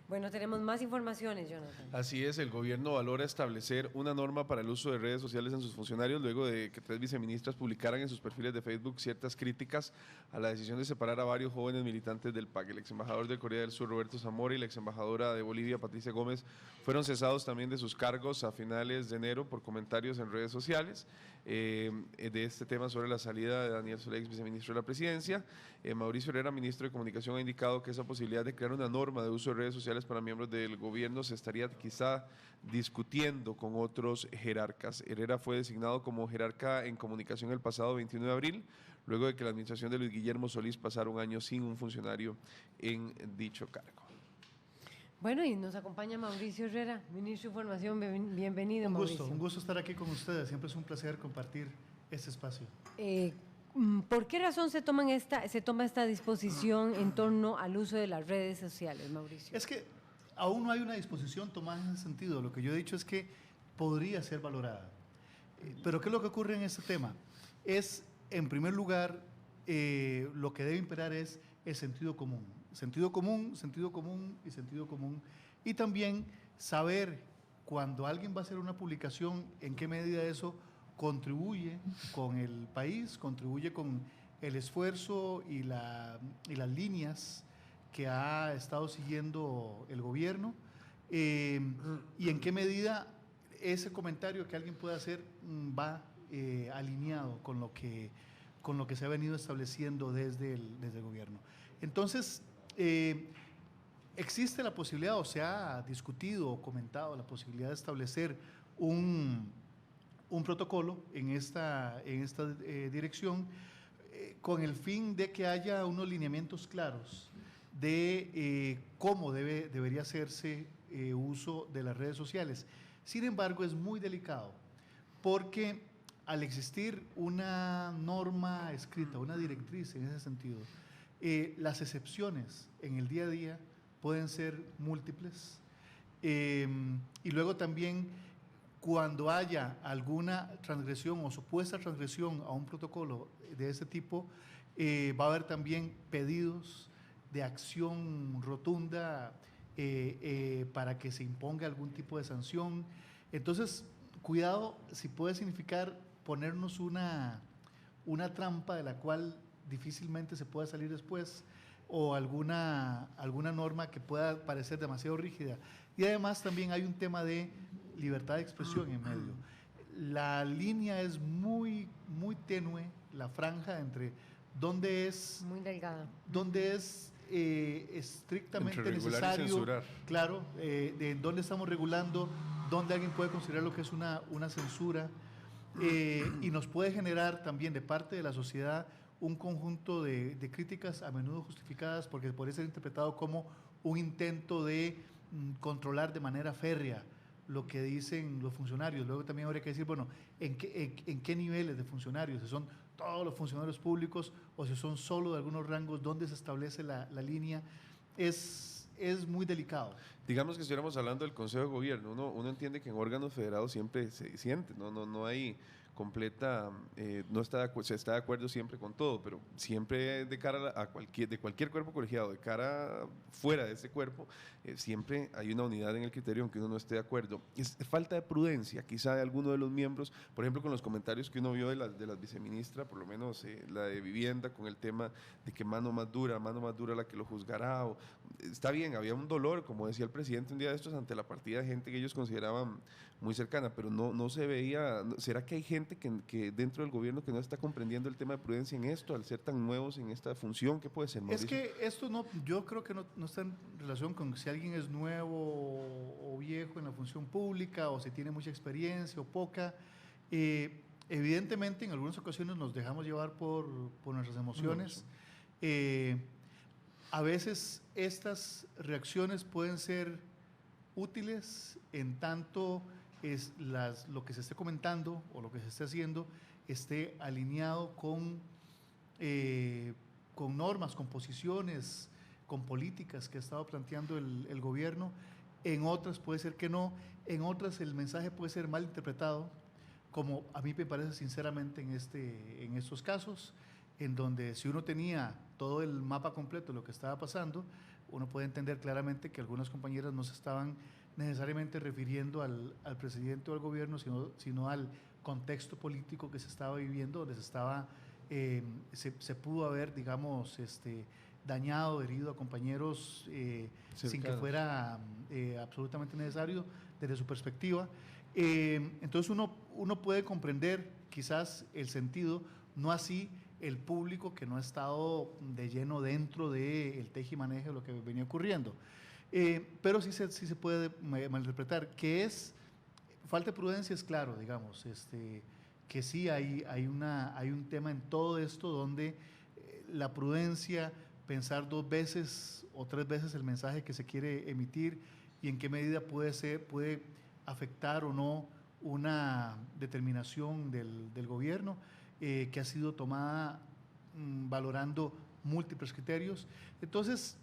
Bueno, tenemos más informaciones, Jonathan. Así es, el gobierno valora establecer una norma para el uso de redes sociales en sus funcionarios luego de que 3 viceministras publicaran en sus perfiles de Facebook ciertas críticas a la decisión de separar a varios jóvenes militantes del PAC. El ex embajador de Corea del Sur, Roberto Zamora, y la ex embajadora de Bolivia, Patricia Gómez, fueron cesados también de sus cargos a finales de enero por comentarios en redes sociales de este tema sobre la salida de Daniel Solé, ex viceministro de la Presidencia. Mauricio Herrera, ministro de Comunicación, ha indicado que esa posibilidad de crear una norma de uso de redes sociales para miembros del gobierno se estaría quizá discutiendo con otros jerarcas. Herrera fue designado como jerarca en comunicación el pasado 21 de abril, luego de que la administración de Luis Guillermo Solís pasara un año sin un funcionario en dicho cargo. Bueno, y nos acompaña Mauricio Herrera, ministro de Información. Bienvenido, Mauricio. Un gusto estar aquí con ustedes. Siempre es un placer compartir este espacio. ¿Por qué razón se toma esta disposición en torno al uso de las redes sociales, Mauricio? Es que aún no hay una disposición tomada en ese sentido. Lo que yo he dicho es que podría ser valorada. Pero ¿qué es lo que ocurre en este tema? Es, en primer lugar, lo que debe imperar es el sentido común. Sentido común, sentido común y sentido común. Y también saber cuando alguien va a hacer una publicación, en qué medida eso contribuye con el país, contribuye con el esfuerzo y las líneas que ha estado siguiendo el gobierno, y en qué medida ese comentario que alguien puede hacer va alineado con lo que se ha venido estableciendo desde el gobierno. Entonces, existe la posibilidad, o se ha discutido o comentado la posibilidad de establecer un protocolo en esta dirección, con el fin de que haya unos lineamientos claros de cómo debería hacerse uso de las redes sociales. Sin embargo, es muy delicado porque al existir una norma escrita, una directriz en ese sentido, las excepciones en el día a día pueden ser múltiples, y luego también cuando haya alguna transgresión o supuesta transgresión a un protocolo de ese tipo, va a haber también pedidos de acción rotunda para que se imponga algún tipo de sanción. Entonces, cuidado si puede significar ponernos una trampa de la cual difícilmente se pueda salir después, o alguna norma que pueda parecer demasiado rígida. Y además también hay un tema de libertad de expresión en medio. La línea es muy, muy tenue, la franja entre dónde es… Muy delgada. Dónde es estrictamente necesario, y censurar. claro, de dónde estamos regulando, dónde alguien puede considerar lo que es una censura, y nos puede generar también de parte de la sociedad un conjunto de críticas a menudo justificadas, porque puede ser interpretado como un intento de controlar de manera férrea lo que dicen los funcionarios. Luego también habría que decir, bueno, ¿en qué niveles de funcionarios? Si son todos los funcionarios públicos o si son solo de algunos rangos, ¿dónde se establece la línea? Es muy delicado. Digamos que estuviéramos hablando del Consejo de Gobierno, uno entiende que en órganos federados siempre se siente, no hay completa, se está de acuerdo siempre con todo, pero siempre de cara a cualquier cuerpo colegiado, de cara fuera de ese cuerpo, siempre hay una unidad en el criterio aunque uno no esté de acuerdo. Es falta de prudencia quizá de alguno de los miembros, por ejemplo con los comentarios que uno vio de las viceministras, por lo menos la de Vivienda, con el tema de que mano más dura la que lo juzgará, está bien, había un dolor, como decía el presidente un día de estos, ante la partida de gente que ellos consideraban muy cercana, pero no se veía. ¿Será que hay gente que dentro del gobierno que no está comprendiendo el tema de prudencia en esto, al ser tan nuevos en esta función? ¿Qué puede ser, Mauricio? Es que esto yo creo que no está en relación con si alguien es nuevo o viejo en la función pública, o si tiene mucha experiencia o poca. Evidentemente, en algunas ocasiones nos dejamos llevar por nuestras emociones. A veces estas reacciones pueden ser útiles en tanto lo que se esté comentando o lo que se esté haciendo esté alineado con normas, con posiciones, con políticas que ha estado planteando el gobierno. En otras puede ser que no, en otras el mensaje puede ser mal interpretado, como a mí me parece sinceramente en estos casos, en donde si uno tenía todo el mapa completo de lo que estaba pasando, uno puede entender claramente que algunas compañeras no se estaban necesariamente refiriendo al presidente o al gobierno, sino al contexto político que se estaba viviendo, donde se pudo haber, digamos, dañado, herido a compañeros sin que fuera absolutamente necesario desde su perspectiva. Entonces uno puede comprender quizás el sentido, no así el público que no ha estado de lleno dentro del tejimaneje de lo que venía ocurriendo. Pero sí se puede malinterpretar. Que es falta de prudencia, es claro, digamos, que sí hay un tema en todo esto donde la prudencia, pensar 2 veces o 3 veces el mensaje que se quiere emitir y en qué medida puede afectar o no una determinación del gobierno que ha sido tomada valorando múltiples criterios. Entonces,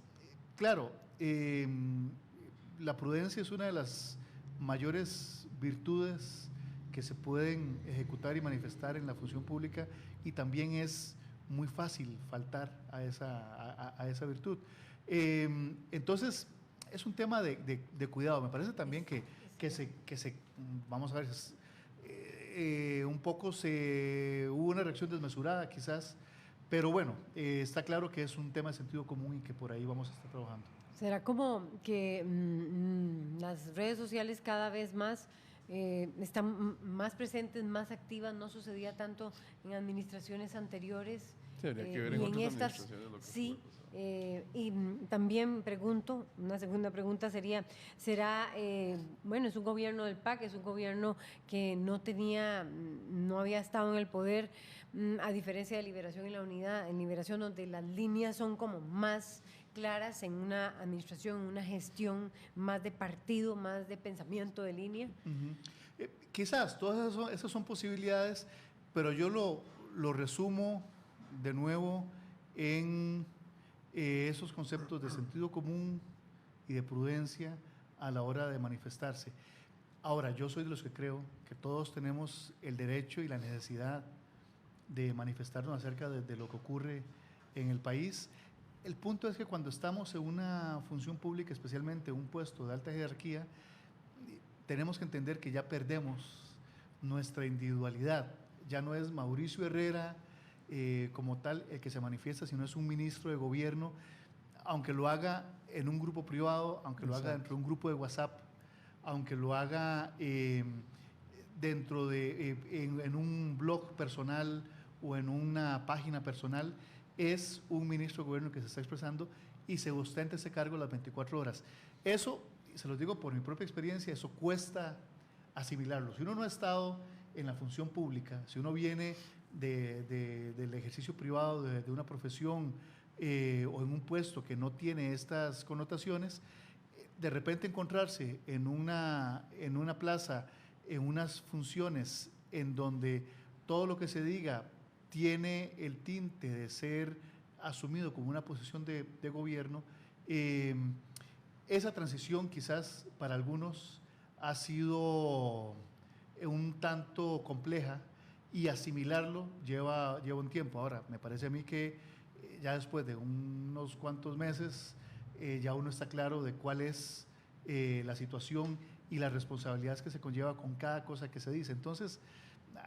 claro, la prudencia es una de las mayores virtudes que se pueden ejecutar y manifestar en la función pública, y también es muy fácil faltar a esa virtud. Entonces, es un tema de cuidado. Me parece también que se vamos a ver, un poco hubo una reacción desmesurada quizás, pero bueno, está claro que es un tema de sentido común y que por ahí vamos a estar trabajando. ¿Será como que las redes sociales cada vez más están más presentes, más activas? No sucedía tanto en administraciones anteriores. Sí, habría que ver en otras administraciones lo que sí. Y también pregunto, una segunda pregunta sería, ¿será, bueno, es un gobierno del PAC, es un gobierno que no había estado en el poder, a diferencia de Liberación y la Unidad, en Liberación donde las líneas son como más claras, en una administración, una gestión más de partido, más de pensamiento de línea? Quizás, todas esas son posibilidades, pero yo lo resumo de nuevo en esos conceptos de sentido común y de prudencia a la hora de manifestarse. Ahora, yo soy de los que creo que todos tenemos el derecho y la necesidad de manifestarnos acerca de lo que ocurre en el país. El punto es que cuando estamos en una función pública, especialmente un puesto de alta jerarquía, tenemos que entender que ya perdemos nuestra individualidad. Ya no es Mauricio Herrera como tal el que se manifiesta, sino es un ministro de gobierno, aunque lo haga en un grupo privado, aunque lo haga dentro de un grupo de WhatsApp, aunque lo haga en un blog personal o en una página personal, es un ministro de gobierno que se está expresando y se ostenta ese cargo las 24 horas. Eso, se los digo por mi propia experiencia, eso cuesta asimilarlo. Si uno no ha estado en la función pública, si uno viene del ejercicio privado de una profesión o en un puesto que no tiene estas connotaciones, de repente encontrarse en una plaza, en unas funciones en donde todo lo que se diga tiene el tinte de ser asumido como una posición de gobierno, esa transición quizás para algunos ha sido un tanto compleja y asimilarlo lleva un tiempo. Ahora, me parece a mí que ya después de unos cuantos meses ya uno está claro de cuál es la situación y las responsabilidades que se conlleva con cada cosa que se dice. Entonces,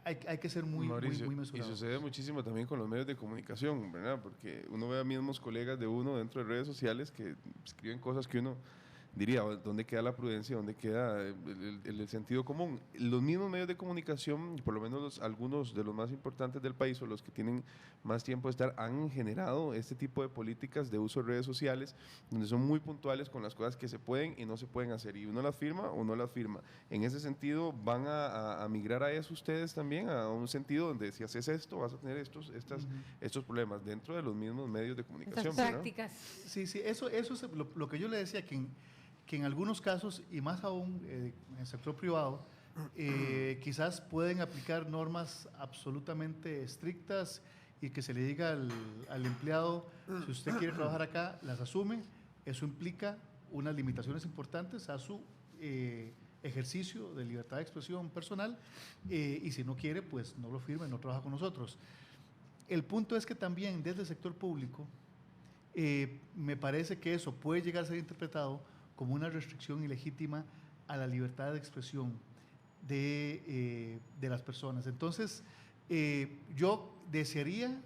hay que ser muy mesurados. Y sucede muchísimo también con los medios de comunicación, ¿verdad? Porque uno ve a mismos colegas de uno dentro de redes sociales que escriben cosas que uno diría, ¿dónde queda la prudencia? ¿Dónde queda el sentido común? Los mismos medios de comunicación, por lo menos algunos de los más importantes del país o los que tienen más tiempo de estar, han generado este tipo de políticas de uso de redes sociales donde son muy puntuales con las cosas que se pueden y no se pueden hacer, y uno las firma o no las firma. En ese sentido, ¿van a migrar a eso ustedes también? A un sentido donde si haces esto vas a tener estos problemas dentro de los mismos medios de comunicación. Estas prácticas. Sí, eso es lo que yo le decía, que en algunos casos, y más aún en el sector privado, quizás pueden aplicar normas absolutamente estrictas y que se le diga al empleado, si usted quiere trabajar acá, las asume. Eso implica unas limitaciones importantes a su ejercicio de libertad de expresión personal, y si no quiere, pues no lo firme, no trabaja con nosotros. El punto es que también desde el sector público me parece que eso puede llegar a ser interpretado como una restricción ilegítima a la libertad de expresión de las personas. Entonces, yo desearía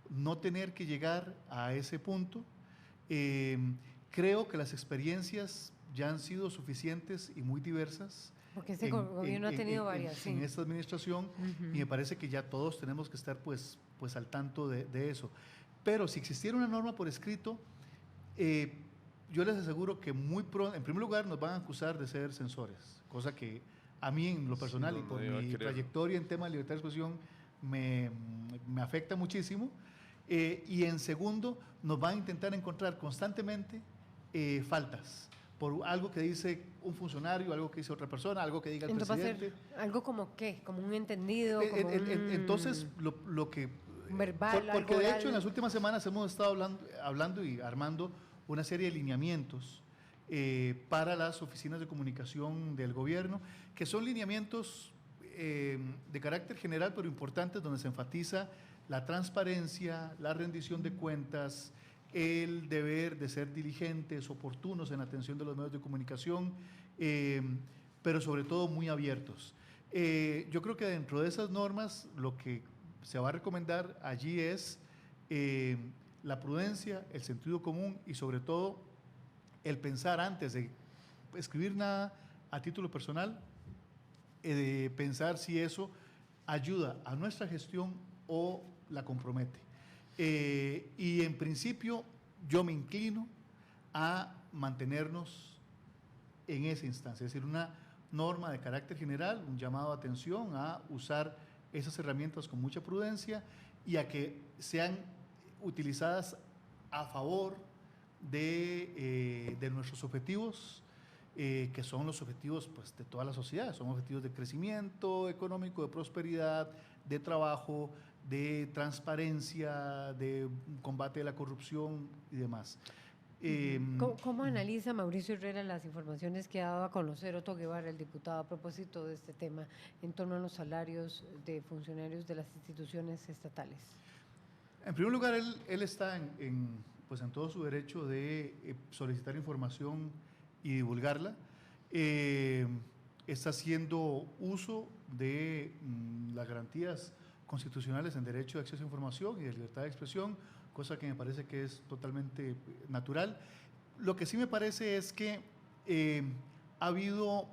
no tener que llegar a ese punto. Creo que las experiencias ya han sido suficientes y muy diversas. Porque este gobierno ha tenido varias, en esta administración, y me parece que ya todos tenemos que estar pues al tanto de eso. Pero si existiera una norma por escrito, yo les aseguro que muy pronto, en primer lugar, nos van a acusar de ser censores, cosa que a mí en lo personal y por mi trayectoria en tema de libertad de expresión me afecta muchísimo. Y en segundo, nos van a intentar encontrar constantemente faltas por algo que dice un funcionario, algo que dice otra persona, algo que diga el presidente. Va a ser algo como qué, como un entendido. Entonces, lo que... verbal, porque de hecho en las últimas semanas hemos estado hablando y armando una serie de lineamientos para las oficinas de comunicación del gobierno, que son lineamientos de carácter general, pero importantes, donde se enfatiza la transparencia, la rendición de cuentas, el deber de ser diligentes, oportunos en la atención de los medios de comunicación, pero sobre todo muy abiertos. Yo creo que dentro de esas normas lo que se va a recomendar allí es la prudencia, el sentido común y sobre todo el pensar antes de escribir nada a título personal, pensar si eso ayuda a nuestra gestión o la compromete. Y en principio yo me inclino a mantenernos en esa instancia, es decir, una norma de carácter general, un llamado de atención a usar esas herramientas con mucha prudencia y a que sean utilizadas a favor de nuestros objetivos, que son los objetivos pues, de toda la sociedad, son objetivos de crecimiento económico, de prosperidad, de trabajo, de transparencia, de combate a la corrupción y demás. ¿Cómo analiza Mauricio Herrera las informaciones que ha dado a conocer Otto Guevara, el diputado, a propósito de este tema en torno a los salarios de funcionarios de las instituciones estatales? En primer lugar, él está pues en todo su derecho de solicitar información y divulgarla. Está haciendo uso de las garantías constitucionales en derecho de acceso a información y de libertad de expresión, cosa que me parece que es totalmente natural. Lo que sí me parece es que ha habido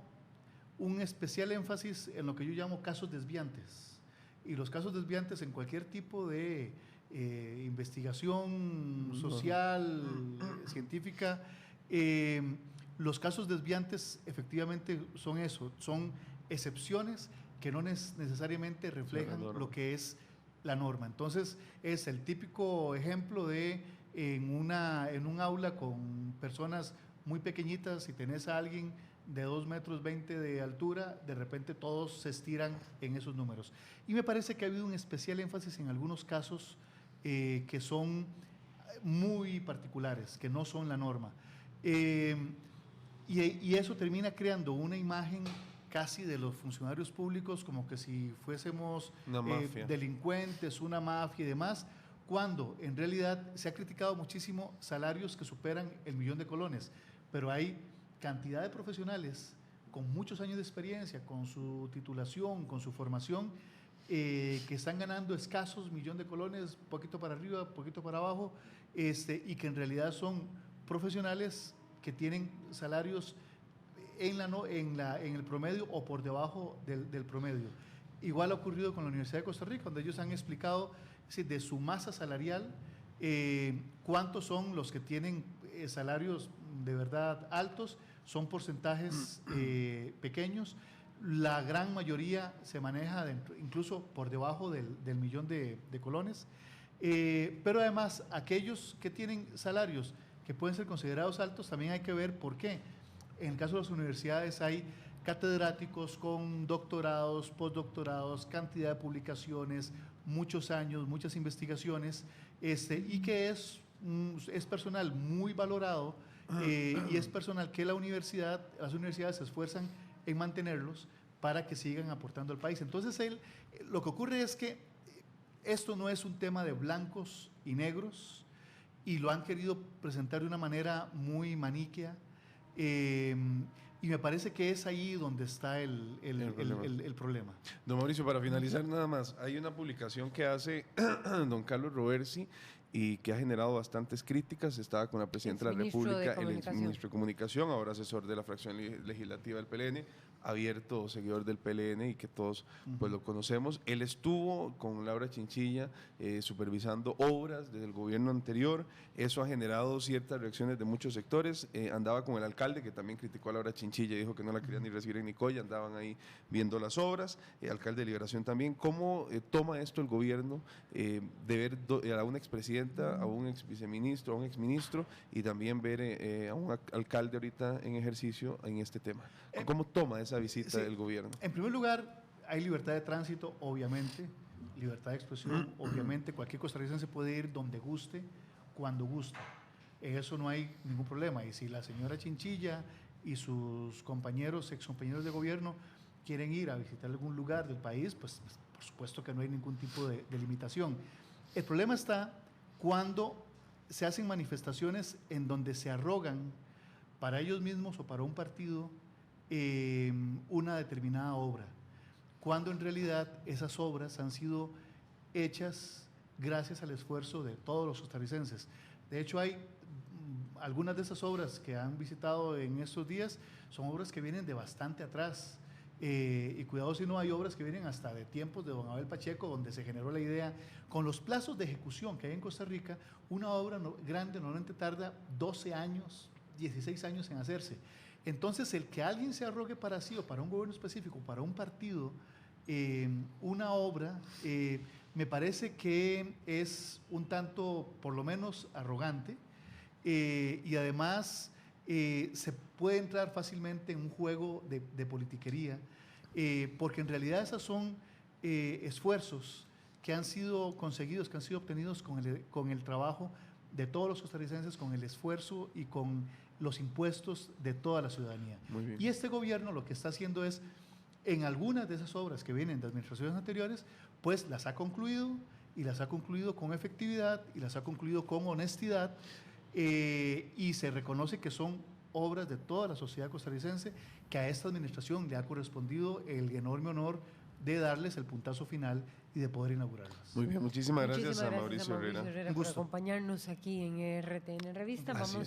un especial énfasis en lo que yo llamo casos desviantes. Y los casos desviantes en cualquier tipo de investigación social, científica, los casos desviantes efectivamente son eso, son excepciones que no necesariamente reflejan lo que es la norma. Entonces, es el típico ejemplo de en un aula con personas muy pequeñitas, si tenés a alguien de 2,20 metros de altura, de repente todos se estiran en esos números. Y me parece que ha habido un especial énfasis en algunos casos que son muy particulares, que no son la norma. Y eso termina creando una imagen casi de los funcionarios públicos como que si fuésemos delincuentes, una mafia y demás, cuando en realidad se ha criticado muchísimo salarios que superan el 1.000.000 de colones, pero hay cantidad de profesionales con muchos años de experiencia, con su titulación, con su formación, que están ganando escasos 1.000.000 de colones, poquito para arriba, poquito para abajo, y que en realidad son profesionales que tienen salarios en el promedio o por debajo del promedio. Igual ha ocurrido con la Universidad de Costa Rica, donde ellos han explicado de su masa salarial cuántos son los que tienen salarios de verdad altos, son porcentajes pequeños. La gran mayoría se maneja incluso por debajo del 1.000.000 de colones, pero además aquellos que tienen salarios que pueden ser considerados altos, también hay que ver por qué. En el caso de las universidades hay catedráticos con doctorados, postdoctorados, cantidad de publicaciones, muchos años, muchas investigaciones, y que es personal muy valorado y es personal que las universidades se esfuerzan en mantenerlos para que sigan aportando al país. Entonces, lo que ocurre es que esto no es un tema de blancos y negros, y lo han querido presentar de una manera muy maniquea. Y me parece que es ahí donde está el problema. Don Mauricio, para finalizar nada más, hay una publicación que hace don Carlos Roversi y que ha generado bastantes críticas. Estaba con la Presidenta de la República, el exministro de Comunicación, ahora asesor de la fracción legislativa del PLN, abierto seguidor del PLN y que todos pues lo conocemos. Él estuvo con Laura Chinchilla supervisando obras desde el gobierno anterior. Eso ha generado ciertas reacciones de muchos sectores. Andaba con el alcalde, que también criticó a Laura Chinchilla y dijo que no la querían ni recibir en Nicoya. Andaban ahí viendo las obras. Alcalde de Liberación también. ¿Cómo toma esto el gobierno de ver a una expresidenta, a un ex viceministro, a un exministro y también ver a un alcalde ahorita en ejercicio en este tema? ¿Cómo toma esa visita del gobierno? En primer lugar, hay libertad de tránsito, obviamente, libertad de expresión, obviamente, cualquier costarricense puede ir donde guste, cuando guste. En eso no hay ningún problema. Y si la señora Chinchilla y sus compañeros, excompañeros de gobierno, quieren ir a visitar algún lugar del país, pues por supuesto que no hay ningún tipo de limitación. El problema está cuando se hacen manifestaciones en donde se arrogan para ellos mismos o para un partido una determinada obra, cuando en realidad esas obras han sido hechas gracias al esfuerzo de todos los costarricenses. De hecho, hay algunas de esas obras que han visitado en estos días, son obras que vienen de bastante atrás. Y cuidado si no, hay obras que vienen hasta de tiempos de don Abel Pacheco, donde se generó la idea. Con los plazos de ejecución que hay en Costa Rica, una obra grande normalmente tarda 12 años, 16 años en hacerse. Entonces, el que alguien se arrogue para sí o para un gobierno específico, para un partido, una obra, me parece que es un tanto, por lo menos, arrogante, y además se puede entrar fácilmente en un juego de politiquería, porque en realidad esos son esfuerzos que han sido conseguidos, que han sido obtenidos con el trabajo de todos los costarricenses, con el esfuerzo y con los impuestos de toda la ciudadanía. Y este gobierno lo que está haciendo es, en algunas de esas obras que vienen de administraciones anteriores, pues las ha concluido, y las ha concluido con efectividad, y las ha concluido con honestidad, y se reconoce que son obras de toda la sociedad costarricense, que a esta administración le ha correspondido el enorme honor de darles el puntazo final y de poder inaugurarlas. Muy bien, muchísimas gracias a Mauricio Herrera. Un gusto por acompañarnos aquí en RTN Revista. Vamos